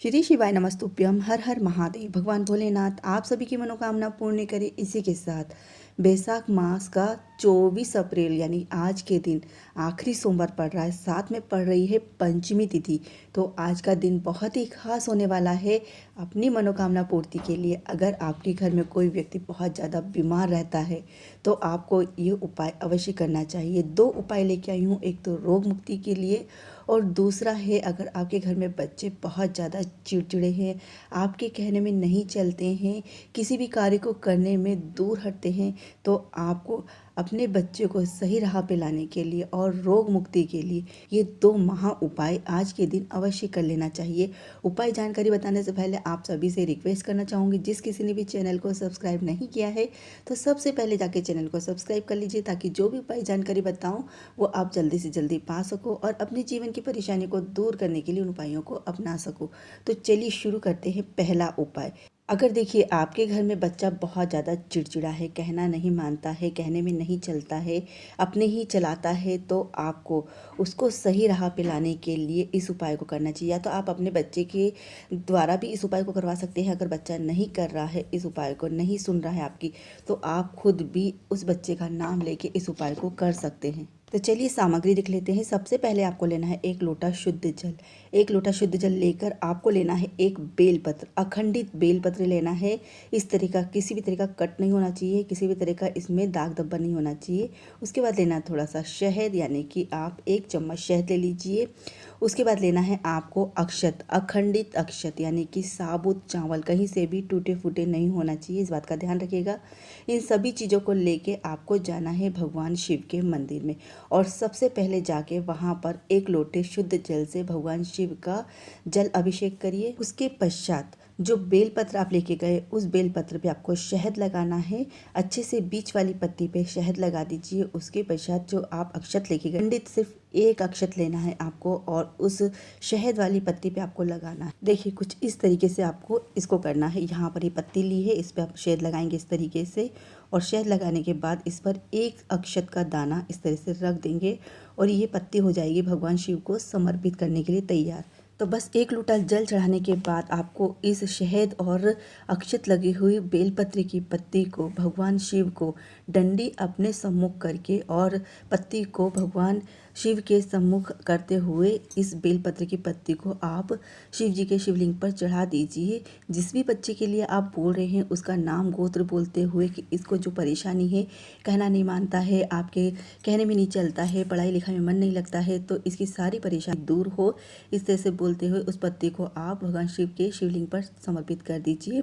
श्री शिवाय नमस्तुभ्यम। हर हर महादेव। भगवान भोलेनाथ आप सभी की मनोकामना पूर्ण करे। इसी के साथ बैसाख मास का 24 अप्रैल यानी आज के दिन आखिरी सोमवार पड़ रहा है, साथ में पड़ रही है पंचमी तिथि। तो आज का दिन बहुत ही खास होने वाला है अपनी मनोकामना पूर्ति के लिए। अगर आपके घर में कोई व्यक्ति बहुत ज़्यादा बीमार रहता है तो आपको ये उपाय अवश्य करना चाहिए। दो उपाय लेके आई हूँ, एक तो रोग मुक्ति के लिए और दूसरा है अगर आपके घर में बच्चे बहुत ज़्यादा चिड़चिड़े हैं, आपके कहने में नहीं चलते हैं, किसी भी कार्य को करने में दूर हटते हैं, तो आपको अपने बच्चे को सही राह पे लाने के लिए और रोग मुक्ति के लिए ये दो महा उपाय आज के दिन अवश्य कर लेना चाहिए। उपाय जानकारी बताने से पहले आप सभी से रिक्वेस्ट करना चाहूँगी, जिस किसी ने भी चैनल को सब्सक्राइब नहीं किया है तो सबसे पहले जाके चैनल को सब्सक्राइब कर लीजिए, ताकि जो भी उपाय जानकारी बताऊँ वो आप जल्दी से जल्दी पा सको और अपने जीवन की परेशानी को दूर करने के लिए उन उपायों को अपना सको। तो चलिए शुरू करते हैं। पहला उपाय, अगर देखिए आपके घर में बच्चा बहुत ज़्यादा चिड़चिड़ा है, कहना नहीं मानता है, कहने में नहीं चलता है, अपने ही चलाता है, तो आपको उसको सही राह पे लाने के लिए इस उपाय को करना चाहिए। या तो आप अपने बच्चे के द्वारा भी इस उपाय को करवा सकते हैं। अगर बच्चा नहीं कर रहा है, इस उपाय को नहीं सुन रहा है आपकी, तो आप खुद भी उस बच्चे का नाम लेके इस उपाय को कर सकते हैं। तो चलिए सामग्री देख लेते हैं। सबसे पहले आपको लेना है 1 लोटा शुद्ध जल। 1 लोटा शुद्ध जल लेकर आपको लेना है एक बेलपत्र, अखंडित बेलपत्र लेना है। इस तरह का किसी भी तरह का कट नहीं होना चाहिए, किसी भी तरह का इसमें दाग धब्बा नहीं होना चाहिए। उसके बाद लेना थोड़ा सा शहद, यानी कि आप 1 चम्मच शहद ले लीजिए। उसके बाद लेना है आपको अक्षत, अखंडित अक्षत, यानी कि साबुत चावल, कहीं से भी टूटे फूटे नहीं होना चाहिए, इस बात का ध्यान रखिएगा। इन सभी चीज़ों को लेके आपको जाना है भगवान शिव के मंदिर में और सबसे पहले जाके वहाँ पर 1 लोटे शुद्ध जल से भगवान शिव का जल अभिषेक करिए। उसके पश्चात जो बेलपत्र आप लेके गए उस बेलपत्र पे आपको शहद लगाना है। अच्छे से बीच वाली पत्ती पे शहद लगा दीजिए। उसके पश्चात जो आप अक्षत लेके गए, पंडित सिर्फ 1 अक्षत लेना है आपको और उस शहद वाली पत्ती पे आपको लगाना है। देखिए कुछ इस तरीके से आपको इसको करना है। यहाँ पर ये पत्ती ली है, इस पर आप शहद लगाएंगे इस तरीके से, और शहद लगाने के बाद इस पर 1 अक्षत का दाना इस तरह से रख देंगे और ये पत्ती हो जाएगी भगवान शिव को समर्पित करने के लिए तैयार। तो बस 1 लोटा जल चढ़ाने के बाद आपको इस शहद और अक्षत लगी हुई बेलपत्र की पत्ती को भगवान शिव को डंडी अपने सम्मुख करके और पत्ती को भगवान शिव के सम्मुख करते हुए इस बेलपत्र की पत्ती को आप शिव जी के शिवलिंग पर चढ़ा दीजिए। जिस भी बच्चे के लिए आप बोल रहे हैं उसका नाम गोत्र बोलते हुए कि इसको जो परेशानी है, कहना नहीं मानता है, आपके कहने में नहीं चलता है, पढ़ाई लिखाई में मन नहीं लगता है, तो इसकी सारी परेशानी दूर हो, इस तरह से बोलते हुए उस पत्ती को आप भगवान शिव के शिवलिंग पर समर्पित कर दीजिए।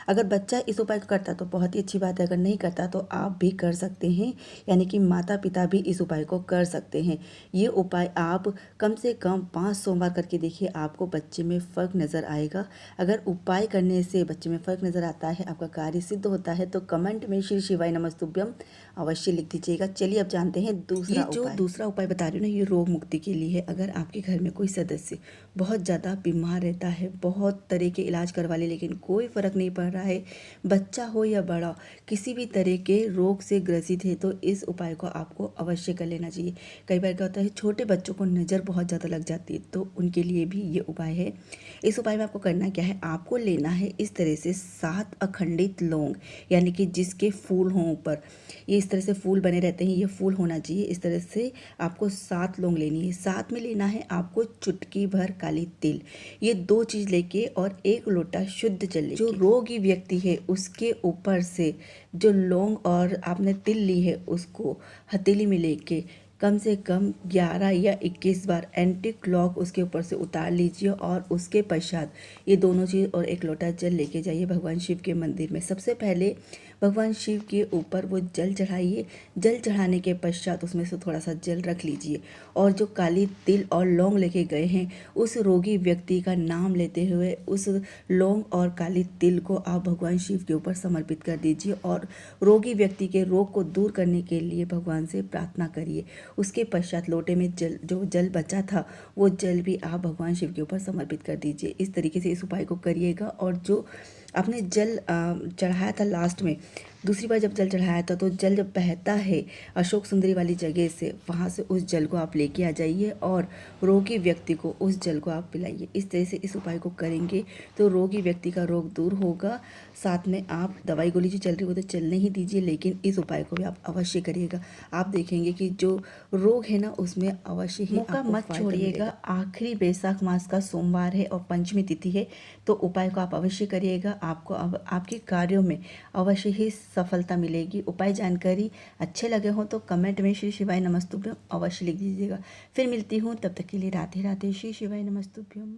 अगर बच्चा इस उपाय को करता तो बहुत ही अच्छी बात है, अगर नहीं करता तो आप भी कर सकते हैं, यानी कि माता पिता भी इस उपाय को कर सकते हैं। ये उपाय आप कम से कम 5 सोमवार करके देखिए, आपको बच्चे में फ़र्क नज़र आएगा। अगर उपाय करने से बच्चे में फ़र्क नज़र आता है, आपका कार्य सिद्ध होता है, तो कमेंट में श्री शिवाय नमस्तुभ्यम अवश्य लिख दीजिएगा। चलिए अब जानते हैं दूसरा उपाय। जो दूसरा उपाय बता रही हूँ ना, ये रोग मुक्ति के लिए है। अगर आपके घर में कोई सदस्य बहुत ज़्यादा बीमार रहता है, बहुत तरह के इलाज करवा ले लेकिन कोई फ़र्क नहीं पड़ रहा है, बच्चा हो या बड़ा, किसी भी तरह के रोग से ग्रसित है, तो इस उपाय को आपको अवश्य कर लेना चाहिए। कई बार क्या होता है, छोटे बच्चों को नज़र बहुत ज़्यादा लग जाती है, तो उनके लिए भी ये उपाय है। इस उपाय में आपको करना क्या है, आपको लेना है इस तरह से 7 अखंडित लौंग, यानी कि जिसके फूल हों ऊपर, ये इस तरह से फूल बने रहते हैं, ये फूल होना चाहिए। इस तरह से आपको 7 लौंग लेनी है। साथ में लेना है आपको चुटकी भर काली तिल। ये 2 चीज़ लेके और 1 लोटा शुद्ध जल लेके जो रोगी व्यक्ति है उसके ऊपर से जो लौंग और आपने तिल ली है उसको हथेली में लेके कम से कम 11 या 21 बार एंटी क्लॉक उसके ऊपर से उतार लीजिए और उसके पश्चात ये दोनों चीज़ और 1 लोटा जल लेके जाइए भगवान शिव के मंदिर में। सबसे पहले भगवान शिव के ऊपर वो जल चढ़ाइए। जल चढ़ाने के पश्चात उसमें से थोड़ा सा जल रख लीजिए और जो काली तिल और लौंग लेके गए हैं उस रोगी व्यक्ति का नाम लेते हुए उस लौंग और काली तिल को आप भगवान शिव के ऊपर समर्पित कर दीजिए और रोगी व्यक्ति के रोग को दूर करने के लिए भगवान से प्रार्थना करिए। उसके पश्चात लोटे में जो जल बचा था वो जल भी आप भगवान शिव के ऊपर समर्पित कर दीजिए। इस तरीके से इस उपाय को करिएगा और जो आपने जल चढ़ाया था लास्ट में दूसरी बार जब जल चढ़ाया था तो जल जब बहता है अशोक सुंदरी वाली जगह से, वहाँ से उस जल को आप लेके आ जाइए और रोगी व्यक्ति को उस जल को आप पिलाइए। इस तरह से इस उपाय को करेंगे तो रोगी व्यक्ति का रोग दूर होगा। साथ में आप दवाई गोली जो चल रही है वो तो चलने ही दीजिए, लेकिन इस उपाय को भी आप अवश्य करिएगा। आप देखेंगे कि जो रोग है ना उसमें अवश्य ही मौका मत छोड़िएगा। आखिरी बैसाख मास का सोमवार है और पंचमी तिथि है, तो उपाय को आप अवश्य करिएगा। आपको अब आपके कार्यों में अवश्य ही सफलता मिलेगी। उपाय जानकारी अच्छे लगे हो तो कमेंट में श्री शिवाय नमस्तुभ्यम अवश्य लिख दीजिएगा। फिर मिलती हूँ, तब तक के लिए राधे राधे। श्री शिवाय नमस्तुभ्यम।